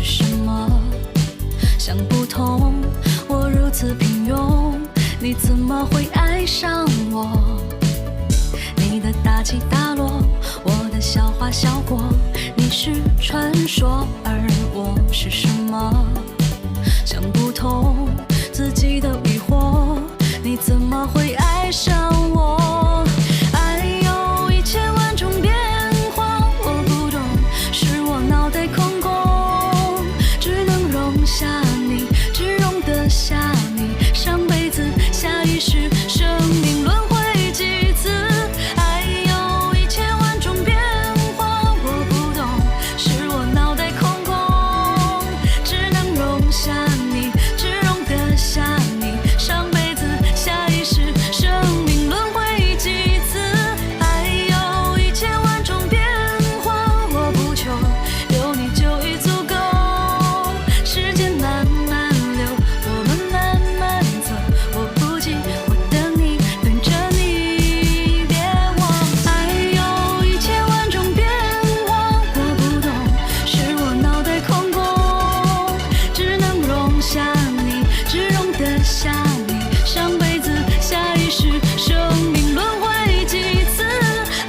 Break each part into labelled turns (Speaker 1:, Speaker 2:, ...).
Speaker 1: 是什么？想不通，我如此平庸，你怎么会爱上我？你的大起大落，我的笑话笑过，你是传说，而我是什么？想不通自己的疑惑，你怎么会爱上我？爱有1000万种变化，我不懂，是我脑袋空空，只能容下你，只容得下你，上辈子下一世，生命轮回几次？爱有1000万种变化，我不懂，是我脑袋空空，只能容下你，只容得下你，上辈子下一世，生命轮回几次？爱有1000万种变化，我不求有你就已足够。时间慢慢流，我们慢慢走，我不急，我等你，等着你，别忘。爱有1000万种变化，我不懂，是我脑袋空空，只能容下你，只容得下你，上辈子下一世，生命轮回几次？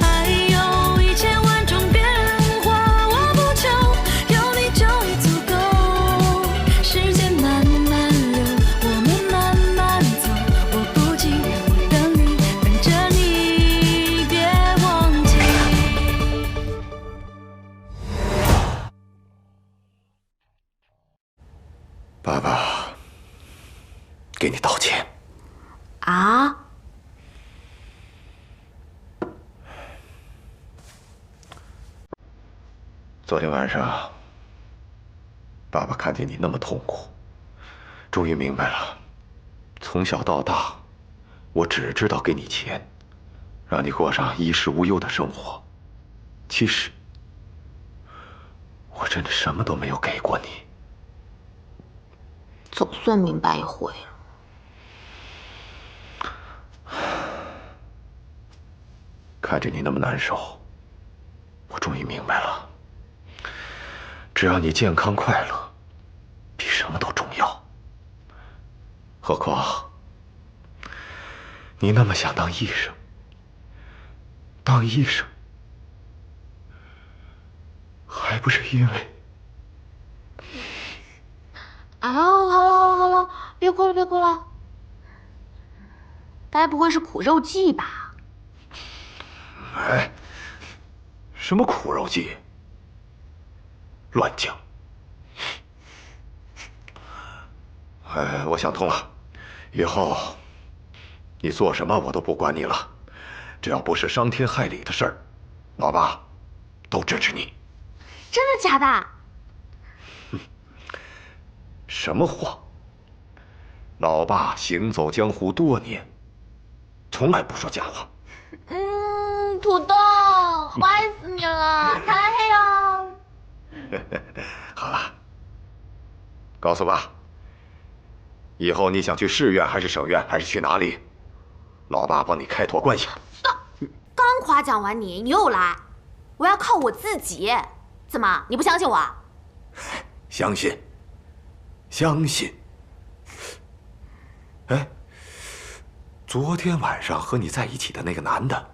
Speaker 1: 爱有1000万种变化，我不求有你就已足够。时间慢慢流，我们慢慢走，我不急，我等你，等着你，别忘记。
Speaker 2: 爸爸，给你道歉。
Speaker 3: 啊？
Speaker 2: 昨天晚上，爸爸看见你那么痛苦，终于明白了，从小到大，我只知道给你钱，让你过上衣食无忧的生活。其实，我真的什么都没有给过你。
Speaker 3: 总算明白一回了。
Speaker 2: 看着你那么难受，我终于明白了，只要你健康快乐，比什么都重要。何况，你那么想当医生，当医生，还不是因为……
Speaker 3: 哎呦，好了，别哭了。该不会是苦肉计吧？
Speaker 2: 哎，什么苦肉计？乱讲！哎，我想通了，以后你做什么我都不管你了，只要不是伤天害理的事儿，老爸都支持你。
Speaker 3: 真的假的？
Speaker 2: 什么话？老爸行走江湖多年，从来不说假话。
Speaker 3: 土豆，坏死你了，太黑了。
Speaker 2: 好了，告诉爸，以后你想去市院还是省院还是去哪里，老爸帮你开拓关系。
Speaker 3: 刚夸奖完你，你又来，我要靠我自己。怎么，你不相信我？
Speaker 2: 相信，相信。哎，昨天晚上和你在一起的那个男的，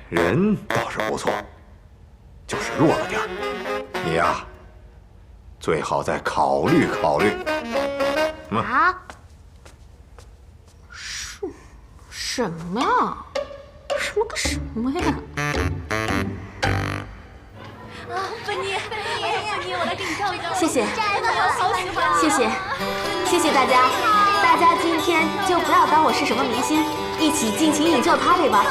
Speaker 2: 人倒是不错，就是弱了点儿。你呀，最好再考虑考虑。
Speaker 3: 啊？什么呀？什么个什么呀？
Speaker 1: 芬妮，我来给你照一照。
Speaker 3: 谢谢，
Speaker 1: 好喜欢。
Speaker 3: 谢谢大家，大家今天就不要当我是什么明星，一起尽情领袖 party 吧。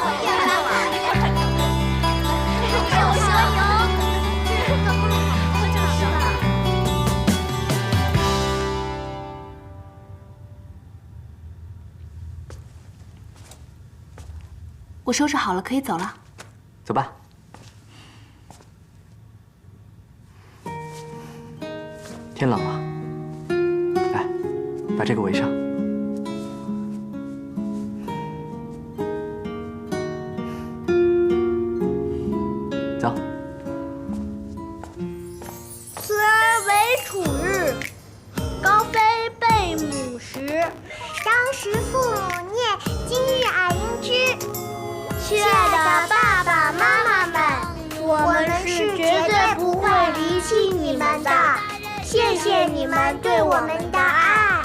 Speaker 3: 我收拾好了，可以走了。
Speaker 4: 走吧。天冷了，来，把这个围上。走。
Speaker 5: 虽然当时父母念，今日爱应知。亲爱的爸爸妈妈们，我们是绝对不会离弃你们的，谢谢你们对我们的爱。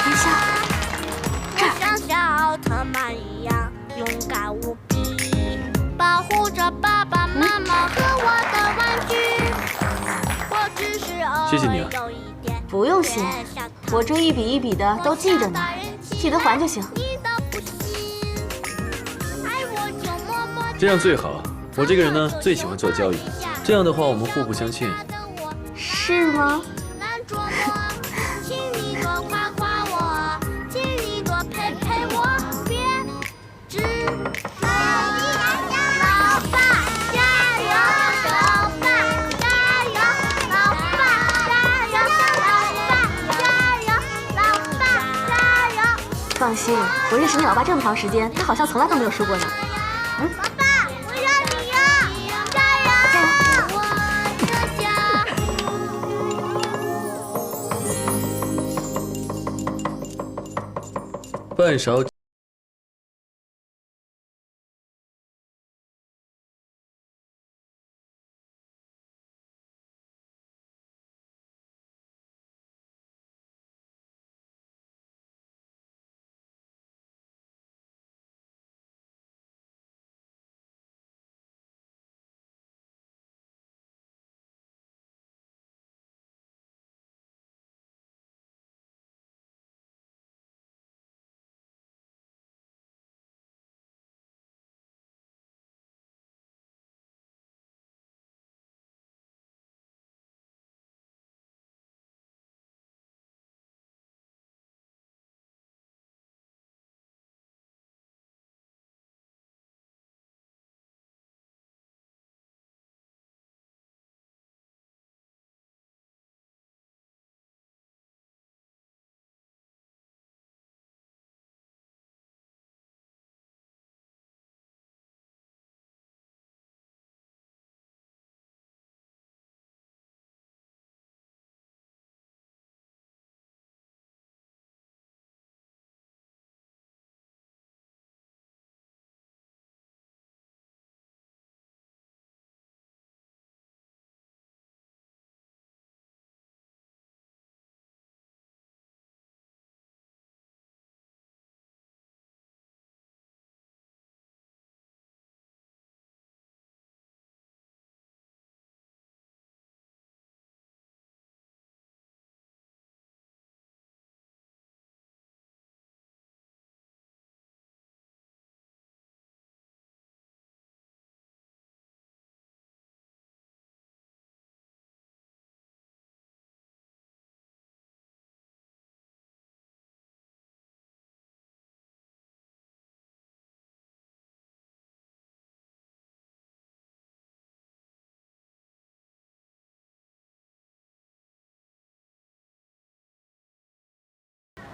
Speaker 3: 天笑，这儿。
Speaker 5: 像小奥特曼一样勇敢无比，保护着爸爸妈妈和我的玩具。我只是偶尔
Speaker 4: 谢谢你啊
Speaker 5: 有一点
Speaker 3: 不用谢，我这一笔一笔的都记着呢，记得还就行。
Speaker 5: 你都不信，爱我就默默
Speaker 4: 这样最好。我这个人呢，最喜欢做交易，这样的话我们互不相欠。
Speaker 3: 是吗？
Speaker 5: 难捉摸，请你多夸夸我，请你多陪陪我，别只老爸加油，老爸加油，老爸加油，老爸加油。
Speaker 3: 放心，我认识你老爸这么长时间，他好像从来都没有输过呢。
Speaker 5: 老爸，我让你赢，加油！我的家。
Speaker 4: 半勺。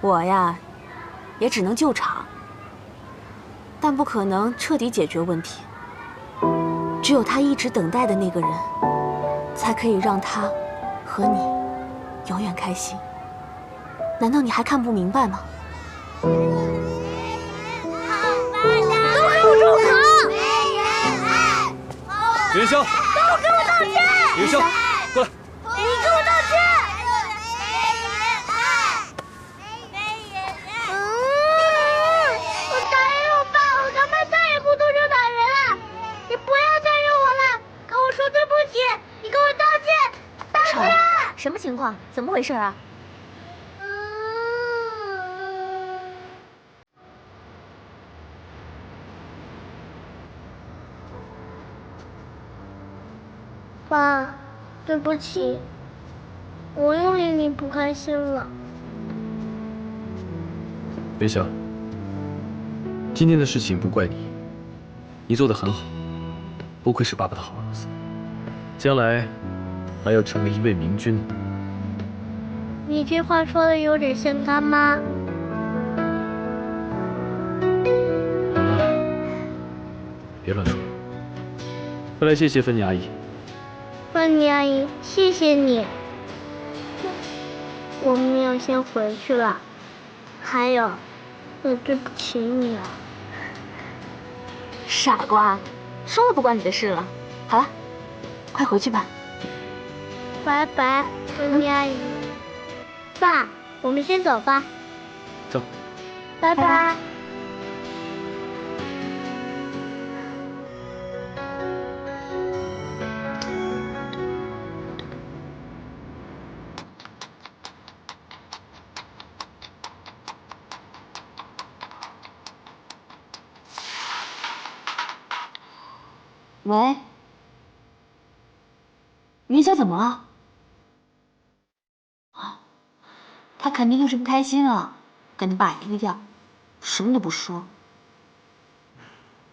Speaker 3: 我呀，也只能救场，但不可能彻底解决问题。只有他一直等待的那个人，才可以让他和你永远开心。难道你还看不明白吗？
Speaker 5: 都给我住口！
Speaker 4: 凌霄，
Speaker 5: 都给我道歉！
Speaker 4: 凌霄，过来。
Speaker 5: 你给我道歉！我答应我爸，我他妈再也不动手打人了。你不要再惹我了，跟我说对不起，你给我道歉，道歉！
Speaker 3: 什么情况？怎么回事啊？
Speaker 5: 爸，对不起，我又令你不开心了。
Speaker 4: 凌霄，今天的事情不怪你，你做得很好，不愧是爸爸的好儿子，将来还要成为一位明君。
Speaker 5: 你这话说的有点像他妈。
Speaker 4: 别乱说。快来谢谢芬妮阿姨。
Speaker 5: 万妮阿姨，谢谢你。我们要先回去了。还有，我对不起你了。
Speaker 3: 傻瓜，说了不关你的事了。好了，快回去吧。
Speaker 5: 拜拜，万妮阿姨。爸，我们先走吧。
Speaker 4: 走。
Speaker 5: 拜拜。
Speaker 3: 喂，云霄怎么了？啊，他肯定就是不开心了，跟你爸一个样，什么都不说。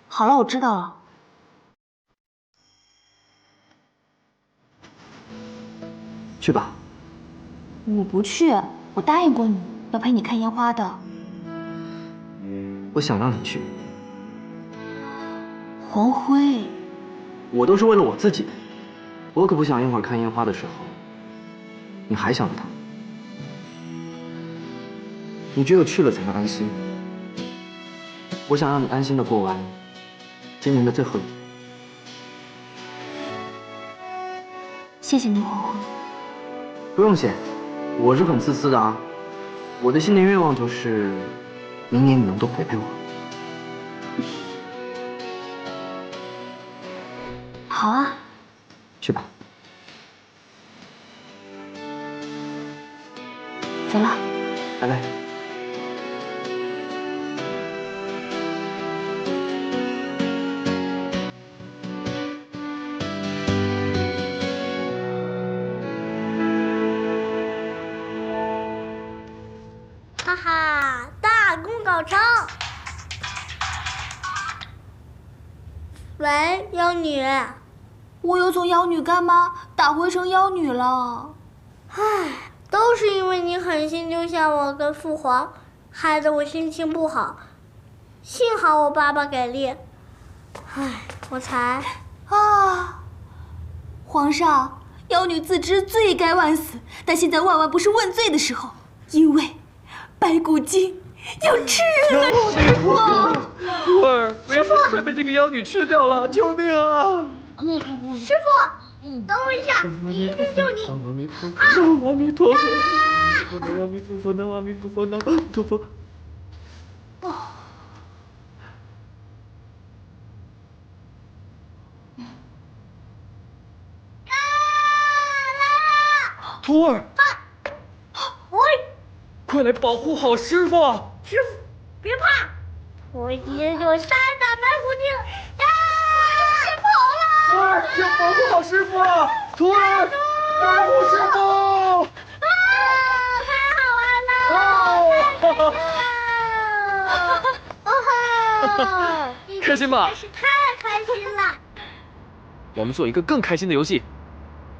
Speaker 3: 好了，我知道了。
Speaker 4: 去吧。
Speaker 3: 我不去，我答应过你要陪你看烟花的。
Speaker 4: 我想让你去。
Speaker 3: 黄辉，
Speaker 4: 我都是为了我自己，我可不想一会儿看烟花的时候，你还想着他。你只有去了才能安心。我想让你安心的过完今年的最后一年。
Speaker 3: 谢谢你，黄辉。
Speaker 4: 不用谢，我是很自私的啊。我的新年愿望就是明年你能多陪陪我。
Speaker 3: 好啊，
Speaker 4: 去吧。
Speaker 3: 走了，
Speaker 4: 拜拜。
Speaker 5: 哈哈，大功告成！喂，妖女。
Speaker 3: 我又从妖女干妈打回成妖女了。
Speaker 5: 唉，都是因为你狠心丢下我跟父皇，害得我心情不好。幸好我爸爸给力，唉，我才……
Speaker 3: 啊！皇上，妖女自知罪该万死，但现在万万不是问罪的时候，因为白骨精要吃人了，师傅！
Speaker 4: 徒儿，师傅快被这个妖女吃掉了，救命啊！
Speaker 5: 师傅，等我一下，一定救你！
Speaker 4: 阿弥陀佛，阿弥陀佛，阿弥陀佛，阿弥陀佛，阿弥陀佛。徒儿，
Speaker 5: 喂，
Speaker 4: 快来保护好师傅！
Speaker 5: 师傅，别怕，我已经有3打白骨精，先跑了。
Speaker 4: 徒儿，要保护好师傅！徒儿，保护师傅！
Speaker 5: 太好玩了！
Speaker 4: 开心吧？
Speaker 5: 太开心了！
Speaker 4: 我们做一个更开心的游戏，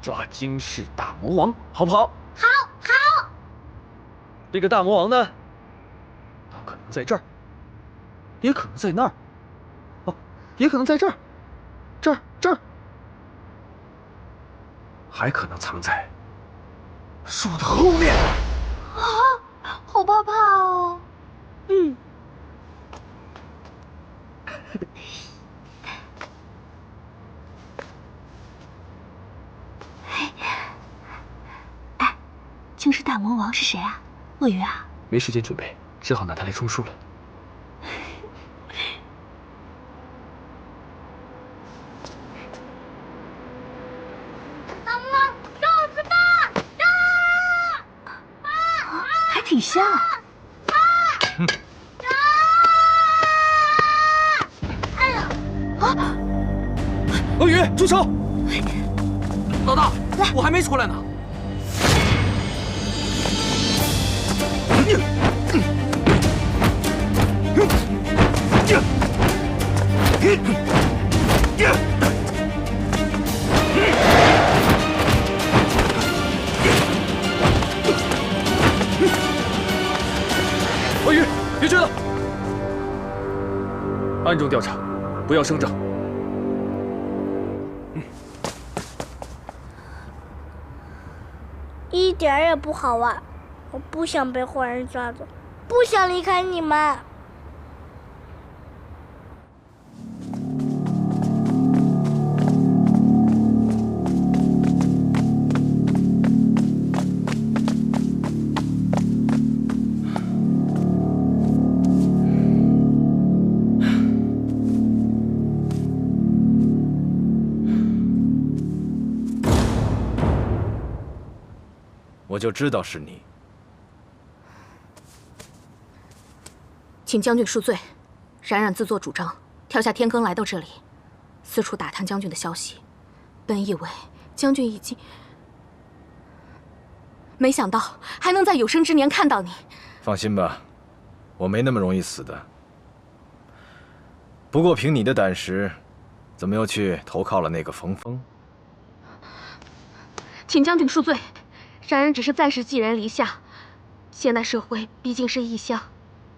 Speaker 4: 抓惊世大魔王，好不好？
Speaker 5: 好，好。
Speaker 4: 这个大魔王呢，他可能在这儿，也可能在那儿，哦，也可能在这儿，这儿，还可能藏在树的后面。
Speaker 3: 啊，好怕怕哦。
Speaker 4: 嗯。
Speaker 3: 哎，惊世大魔王是谁啊？鳄鱼啊？
Speaker 4: 没时间准备，只好拿它来充数了。
Speaker 5: 大魔王，受死吧！
Speaker 3: 还挺像。
Speaker 5: 哎呀！
Speaker 3: 啊！
Speaker 4: 鳄鱼，住手！老大，
Speaker 3: 来，
Speaker 4: 我还没出来呢。鳄鱼，别追了，暗中调查，不要声张。
Speaker 5: 点儿也不好玩，我不想被坏人抓走，不想离开你们。
Speaker 2: 我就知道是你。
Speaker 3: 请将军恕罪，冉冉自作主张，跳下天坑来到这里，四处打探将军的消息。本以为将军已经，没想到还能在有生之年看到你。
Speaker 2: 放心吧，我没那么容易死的。不过凭你的胆识，怎么又去投靠了那个冯峰？
Speaker 3: 请将军恕罪。冉冉只是暂时寄人篱下，现代社会毕竟是异乡，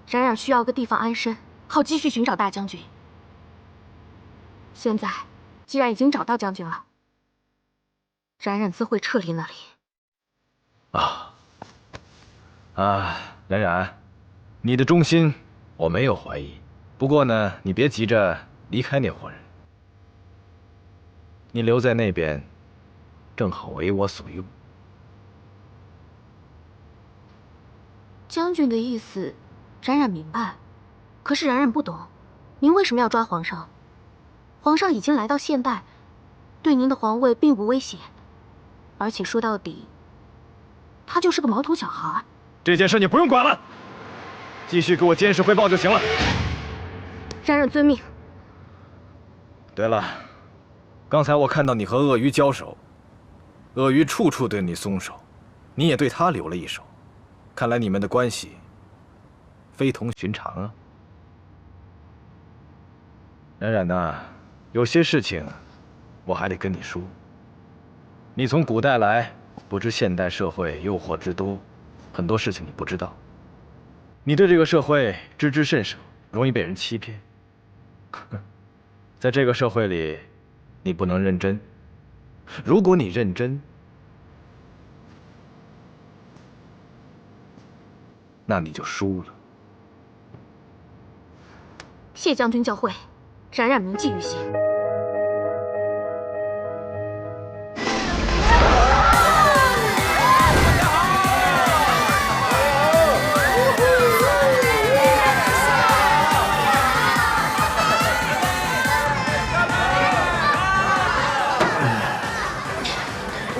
Speaker 3: 冉冉需要个地方安身，好继续寻找大将军。现在既然已经找到将军了，冉冉自会撤离那里。
Speaker 2: 冉冉，你的忠心我没有怀疑，不过呢，你别急着离开那伙人，你留在那边，正好为我所用。
Speaker 3: 将军的意思，冉冉明白，可是冉冉不懂，您为什么要抓皇上？皇上已经来到现代，对您的皇位并不威胁，而且说到底，他就是个毛头小孩。
Speaker 2: 这件事你不用管了，继续给我监视汇报就行了。
Speaker 3: 冉冉遵命。
Speaker 2: 对了，刚才我看到你和鳄鱼交手，鳄鱼处处对你松手，你也对他留了一手。看来你们的关系非同寻常啊。冉冉呐，有些事情我还得跟你说。你从古代来，不知现代社会诱惑之多，很多事情你不知道。你对这个社会知之甚少，容易被人欺骗。在这个社会里，你不能认真。如果你认真，那你就输了。
Speaker 3: 谢将军教诲，冉冉铭记于心。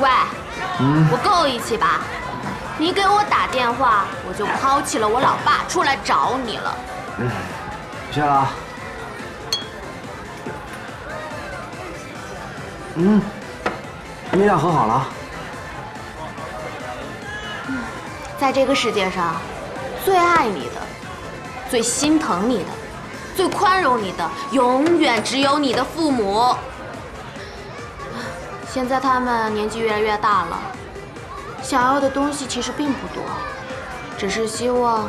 Speaker 3: 喂，我够义气吧？你给我打电话，我就抛弃了我老爸出来找你了。
Speaker 6: 谢了。你俩和好了？
Speaker 3: 在这个世界上，最爱你的、最心疼你的、最宽容你的，永远只有你的父母。现在他们年纪越来越大了，想要的东西其实并不多，只是希望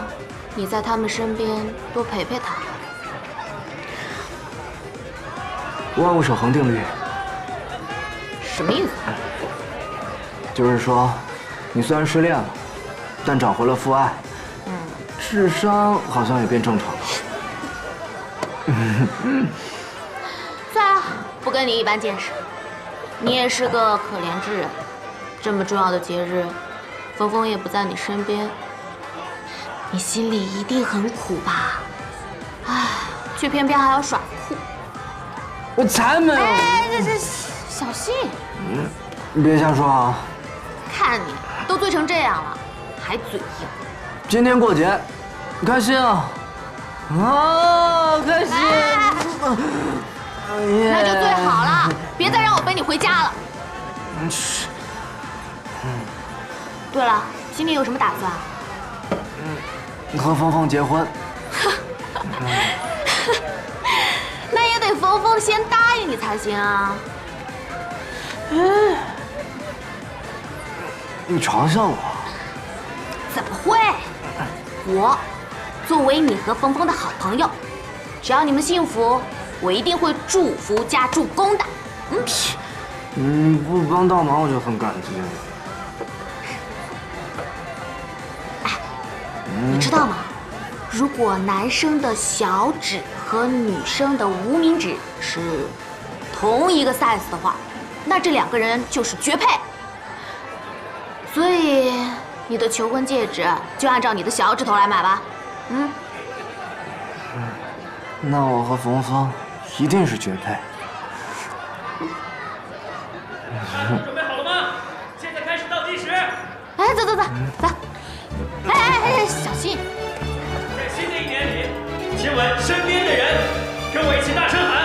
Speaker 3: 你在他们身边多陪陪他们。
Speaker 6: 万物守恒定律。
Speaker 3: 什么意思？
Speaker 6: 就是说，你虽然失恋了，但找回了父爱，智商好像也变正常了。
Speaker 3: 算了，不跟你一般见识。你也是个可怜之人，这么重要的节日，峰峰也不在你身边，你心里一定很苦吧？唉，却偏偏还要耍酷。
Speaker 6: 我才没有！
Speaker 3: 哎，这小心！
Speaker 6: 别瞎说啊！
Speaker 3: 看你都醉成这样了，还嘴硬。
Speaker 6: 今天过节，你开心啊？啊，开心！
Speaker 3: 那就最好了，别再让我背你回家了。对了，今年有什么打算？
Speaker 6: 和峰峰结婚。
Speaker 3: 那也得峰峰先答应你才行啊。
Speaker 6: 你嘲笑我？
Speaker 3: 怎么会？我作为你和峰峰的好朋友，只要你们幸福，我一定会祝福加助攻的。
Speaker 6: 你不帮倒忙，我就很感激
Speaker 3: 你知道吗？如果男生的小指和女生的无名指是同一个 size 的话，那这两个人就是绝配。所以你的求婚戒指就按照你的小指头来买吧。
Speaker 6: 那我和冯峰一定是绝配。
Speaker 7: 准备好了吗？现在开始倒计时。
Speaker 3: 哎，走走走走！哎，小心！
Speaker 7: 在新的一年里，亲吻身边的人，跟我一起大声喊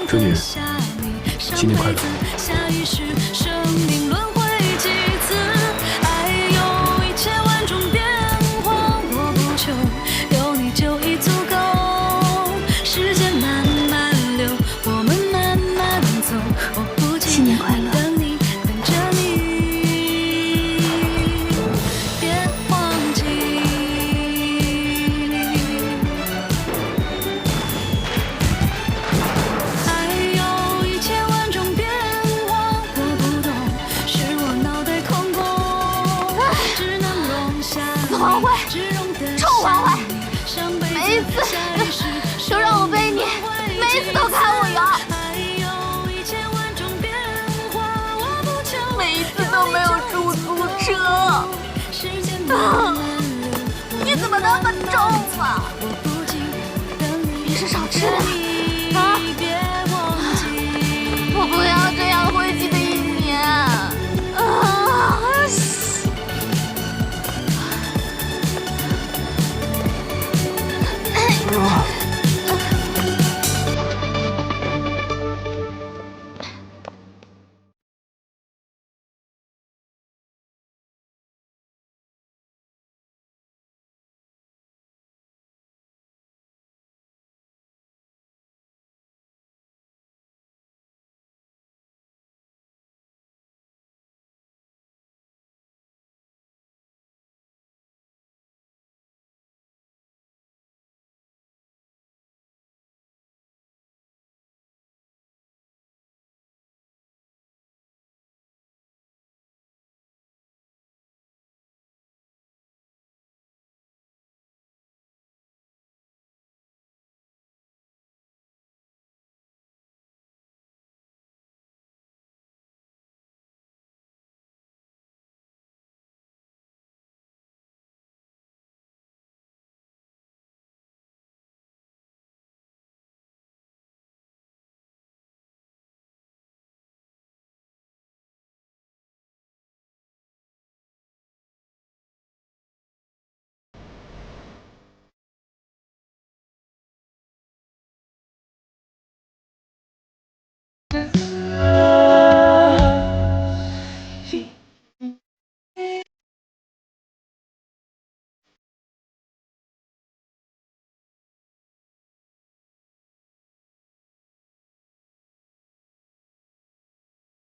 Speaker 4: 春雨，新年快乐！
Speaker 3: 新年快乐！黄慧，臭黄慧，每一次都让我背你，每一次都看我摇，每一次都没有出租车。你怎么那么重啊？别是少吃了啊！我不要这样灰烬的一年啊！